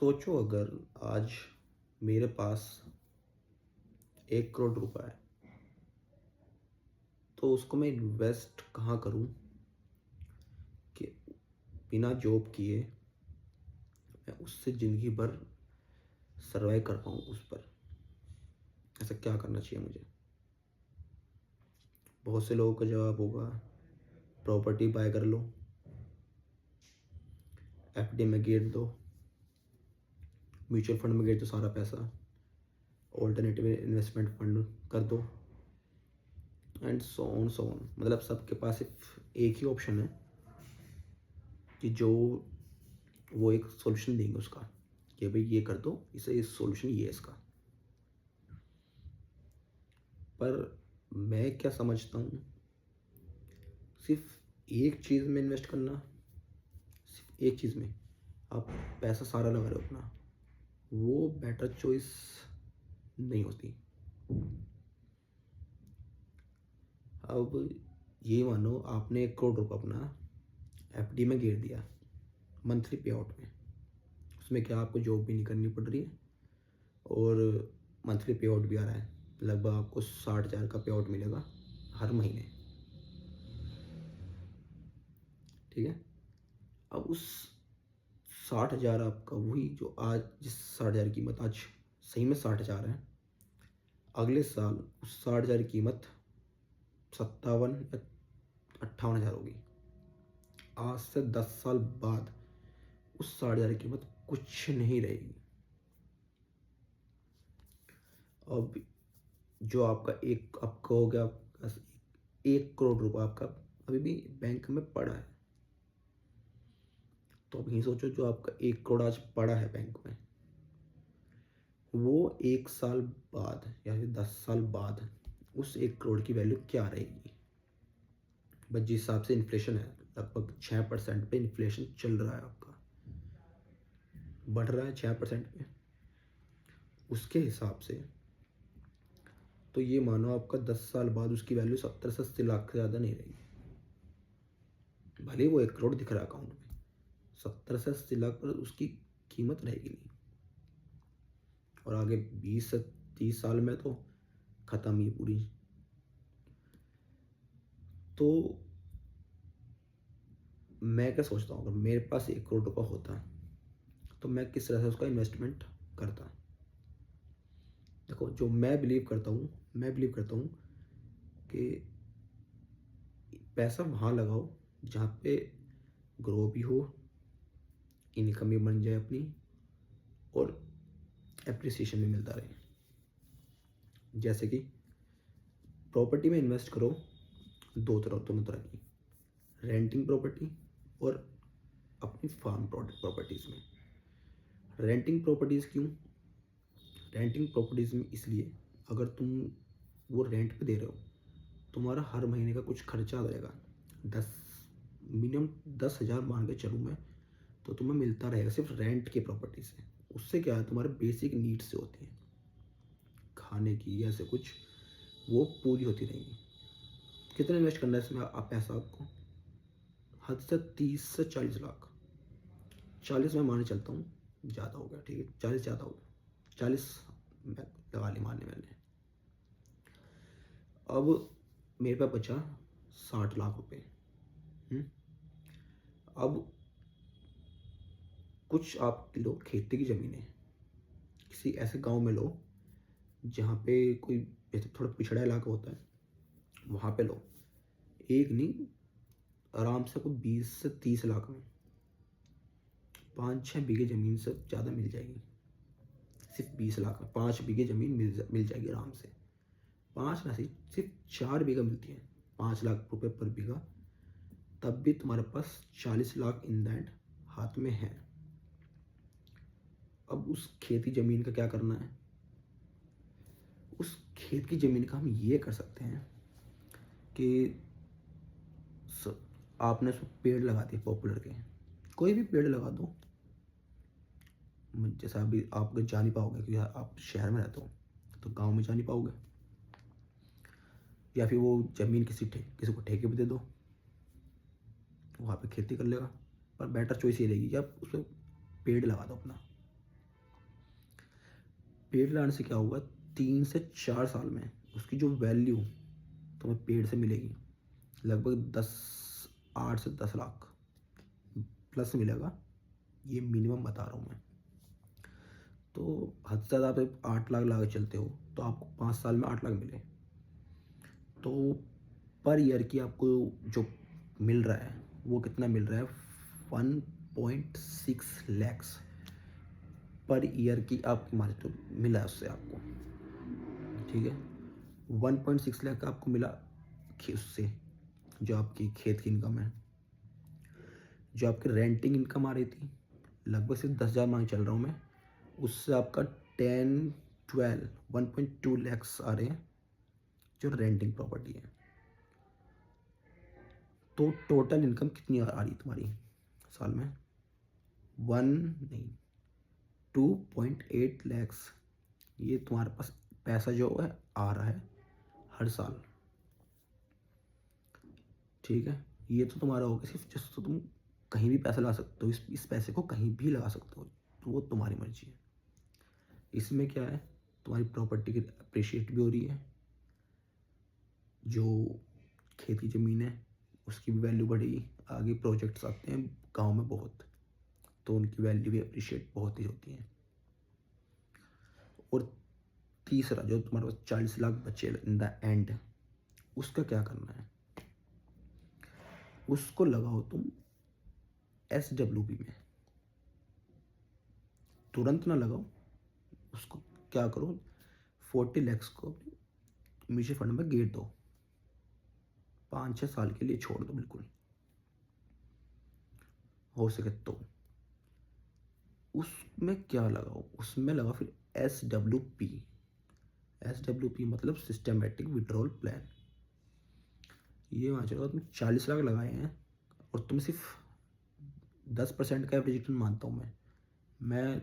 सोचो अगर आज मेरे पास 1 करोड़ रुपए है, तो उसको मैं इन्वेस्ट कहाँ करूँ कि बिना जॉब किए मैं उससे ज़िंदगी भर सर्वाइव कर पाऊँ उस पर। ऐसा क्या करना चाहिए मुझे? बहुत से लोगों का जवाब होगा प्रॉपर्टी बाय कर लो, एफडी में गिर दो, म्यूचुअल फंड में गिर दो सारा पैसा, ऑल्टरनेटिव इन्वेस्टमेंट फंड कर दो एंड सो ऑन। मतलब सबके पास सिर्फ एक ही ऑप्शन है कि जो वो एक सॉल्यूशन देंगे उसका कि भाई ये कर दो, इसे इस सॉल्यूशन ये है इसका। पर मैं क्या समझता हूँ, सिर्फ एक चीज़ में इन्वेस्ट करना, सिर्फ एक चीज़ में आप पैसा सारा लगा रहे हो अपना, वो बेटर चॉइस नहीं होती। अब ये मानो आपने 1 करोड़ रुपये अपना एफडी में गिर दिया मंथली पे आउट में। उसमें क्या आपको जॉब भी नहीं करनी पड़ रही है और मंथली पे आउट भी आ रहा है। लगभग आपको 60,000 का पे आउट मिलेगा हर महीने। ठीक है। अब उस 60,000 आपका वही जो आज जिस 60,000 की कीमत आज सही में 60,000 है, अगले साल उस 60,000 की कीमत 57 या 58,000 होगी। आज से 10 साल बाद उस 60,000 की कीमत कुछ नहीं रहेगी। अब जो आपका एक आपका हो गया 1 करोड़ रुपये आपका अभी भी बैंक में पड़ा है, तो अब ये सोचो जो आपका 1 करोड़ आज पड़ा है बैंक में, वो 1 साल बाद या फिर 10 साल बाद उस 1 करोड़ की वैल्यू क्या रहेगी। बस जिस हिसाब से इन्फ्लेशन है, लगभग 6% पे इन्फ्लेशन चल रहा है, आपका बढ़ रहा है 6% पे, उसके हिसाब से तो ये मानो आपका 10 साल बाद उसकी वैल्यू 70 से 80 लाख से ज़्यादा नहीं रहेगी। भले ही वो 1 करोड़ दिख रहा है अकाउंट में, 70 से 80 लाख पर उसकी कीमत रहेगी नहीं। और आगे 20 से 30 साल में तो खत्म ही पूरी। तो मैं क्या सोचता हूँ, अगर मेरे पास 1 करोड़ रुपये होता तो मैं किस तरह से उसका इन्वेस्टमेंट करता। देखो, जो मैं बिलीव करता हूँ कि पैसा वहाँ लगाओ जहाँ पे ग्रो भी हो, इनकम भी बन जाए अपनी, और एप्रिसिएशन भी मिलता रहे। जैसे कि प्रॉपर्टी में इन्वेस्ट करो दोनों तरह की, रेंटिंग प्रॉपर्टी और अपनी फार्म प्रॉपर्टीज़ में। रेंटिंग प्रॉपर्टीज़ क्यों? रेंटिंग प्रॉपर्टीज़ में इसलिए, अगर तुम वो रेंट पे दे रहे हो, तुम्हारा हर महीने का कुछ खर्चा आ जाएगा, 10 मिनिमम 10,000 मान के चलूँ मैं, तो तुम्हें मिलता रहेगा सिर्फ रेंट की प्रॉपर्टी से। उससे क्या है, तुम्हारे बेसिक नीड्स से होती हैं, खाने की ऐसे कुछ, वो पूरी होती रहेंगी। कितना इन्वेस्ट करना है इसमें आप पैसा आपको? हद से 30 से 40 लाख। 40 मैं माने चलता हूँ, ज़्यादा हो गया, ठीक है 40 ज़्यादा हो गया, 40 मैं लगा ली मानने मैंने। अब मेरे पास बचा 60 लाख रुपए। अब कुछ आप लो खेती की ज़मीन है, किसी ऐसे गांव में लो जहाँ पे कोई जैसे थोड़ा पिछड़ा इलाका होता है, वहाँ पे लो। एक नहीं, आराम से कोई 20 से 30 लाख में 5-6 बीघे ज़मीन से ज़्यादा मिल जाएगी। सिर्फ 20 लाख में 5 बीघे ज़मीन मिल जाएगी आराम से। 5 ना, सिर्फ 4 बीघा मिलती है, 5 लाख रुपए पर बीघा। तब भी तुम्हारे पास 40 लाख इन दैट हाथ में है। अब उस खेती ज़मीन का क्या करना है? उस खेत की ज़मीन का हम ये कर सकते हैं कि आपने उसमें पेड़ लगा दिए पॉपुलर के, कोई भी पेड़ लगा दो। जैसा अभी आप जा नहीं पाओगे क्योंकि आप शहर में रहते हो, तो गांव में जा नहीं पाओगे, या फिर वो ज़मीन किसी को ठेके पे दे दो, वहाँ पे खेती कर लेगा। पर बेटर चॉइस ये रहेगी कि आप उसमें पेड़ लगा दो अपना, पेड़ लगाने से क्या होगा, 3 से 4 साल में उसकी जो वैल्यू तुम्हें पेड़ से मिलेगी लगभग 8 से 10 लाख प्लस मिलेगा। ये मिनिमम बता रहा हूँ मैं। तो हद से ज़्यादा आप 8 लाख लगा के चलते हो तो आपको 5 साल में 8 लाख मिले, तो पर ईयर की आपको जो मिल रहा है वो कितना मिल रहा है, 1.6 लैक्स पर ईयर की आपकी मान तो मिला है उससे आपको। ठीक है, 1.6 लाख आपको मिला उससे, जो आपकी खेत की इनकम है। जो आपकी रेंटिंग इनकम आ रही थी लगभग सिर्फ 10,000 मान चल रहा हूँ मैं, उससे आपका 1.2 लैक्स आ रहे हैं जो रेंटिंग प्रॉपर्टी है। तो टोटल इनकम कितनी आ रही तुम्हारी साल में, 2.8 लैक्स। ये तुम्हारे पास पैसा जो है आ रहा है हर साल। ठीक है, ये तो तुम्हारा होगा सिर्फ जिससे तो तुम कहीं भी पैसा लगा सकते हो, इस पैसे को कहीं भी लगा सकते हो, तो वो तुम्हारी मर्जी है। इसमें क्या है, तुम्हारी प्रॉपर्टी की अप्रिशिएट भी हो रही है, जो खेत की ज़मीन है उसकी भी वैल्यू बढ़ेगी। आगे प्रोजेक्ट्स आते हैं गांव में बहुत, तो उनकी वैल्यू भी अप्रिशिएट बहुत ही होती है। और तीसरा जो तुम्हारे पास 40 लाख बचे इन द एंड, उसका क्या करना है, उसको लगाओ तुम SWP में। तुरंत ना लगाओ उसको, क्या करो 40 लैक्स को म्यूचुअल फंड में गिर दो, 5-6 साल के लिए छोड़ दो बिल्कुल, हो सके तो। उसमें क्या लगाओ, उसमें लगाओ फिर SWP मतलब सिस्टमेटिक विड्रॉल प्लान। ये वहाँ चलो तुम 40 लाख लगाए हैं और तुम सिर्फ 10% का एवरेज रिटर्न मानता हूँ मैं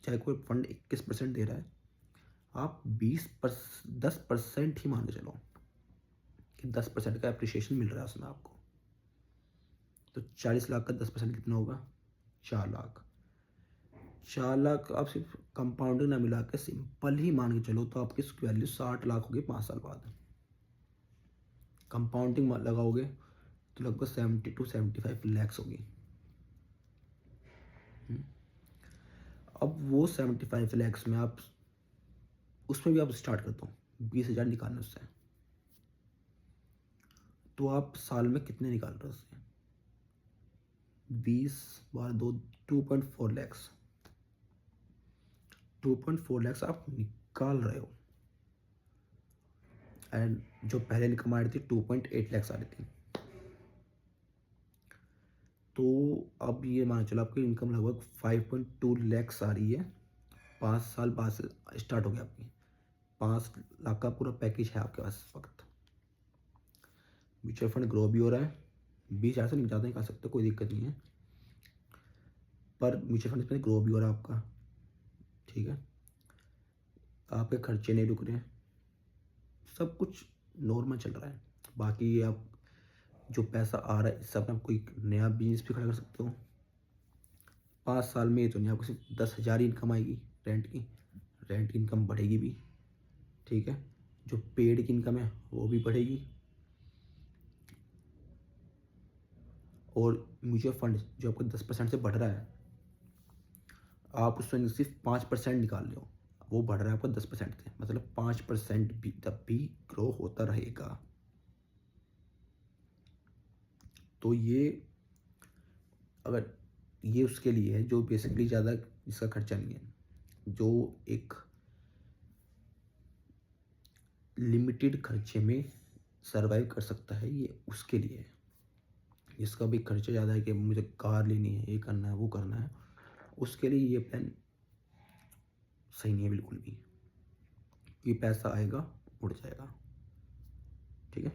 चाहे कोई फंड 21% दे रहा है, आप 10% ही मान के चलो कि 10% का अप्रिशिएशन मिल रहा है उसमें आपको। तो 40 लाख का 10% कितना होगा, 4 लाख। 4 लाख आप सिर्फ कंपाउंडिंग ना मिला के सिंपल ही मान के चलो तो आपकी इसकी वैल्यू 60 लाख होगी 5 साल बाद। कंपाउंडिंग लगाओगे तो लगभग 70 to 75 लैक्स होगी। अब वो 75 लैक्स में आप उसमें भी आप स्टार्ट करते हो 20,000 निकालने उससे, तो आप साल में कितने निकाल रहे हो उससे, 20 बार 2 2.4 लैक्स। 2.4 लैक्स आप निकाल रहे हो, एंड जो पहले इनकम आ रही थी 2.8 लैक्स आ रही थी। तो अब ये मान चलो आपकी इनकम लगभग 5.2 लैक्स आ रही है, 5 साल बाद से स्टार्ट हो गया आपकी। 5 लाख का पूरा पैकेज है आपके पास इस वक्त। म्यूचुअल फंड ग्रो भी हो रहा है, 20,000 से ज़्यादा निकाल सकते हो, कोई दिक्कत नहीं है, पर म्यूचुअल फंड में ग्रो भी हो रहा है आपका। ठीक है, आपके खर्चे नहीं रुक रहे हैं, सब कुछ नॉर्मल चल रहा है। बाकी आप जो पैसा आ रहा है इससे आप कोई नया बिजनेस भी खड़ा कर सकते हो। 5 साल में ये तो नहीं, आपको सिर्फ 10,000 ही इनकम आएगी रेंट की, रेंट की इनकम बढ़ेगी भी। ठीक है, जो पेड की इनकम है वो भी बढ़ेगी, और म्यूचुअल फंड जो आपको 10% से बढ़ रहा है, आप उसमें सिर्फ 5% निकाल रहे हो, वो बढ़ रहा है आपको 10% से, मतलब 5% भी तब भी ग्रो होता रहेगा। तो ये अगर ये उसके लिए है जो बेसिकली ज़्यादा जिसका खर्चा नहीं है, जो एक लिमिटेड खर्चे में सरवाइव कर सकता है, ये उसके लिए है। जिसका भी खर्चा ज़्यादा है कि मुझे कार लेनी है, ये करना है, वो करना है, उसके लिए ये प्लान सही नहीं है बिल्कुल भी। ये पैसा आएगा उड़ जाएगा। ठीक है।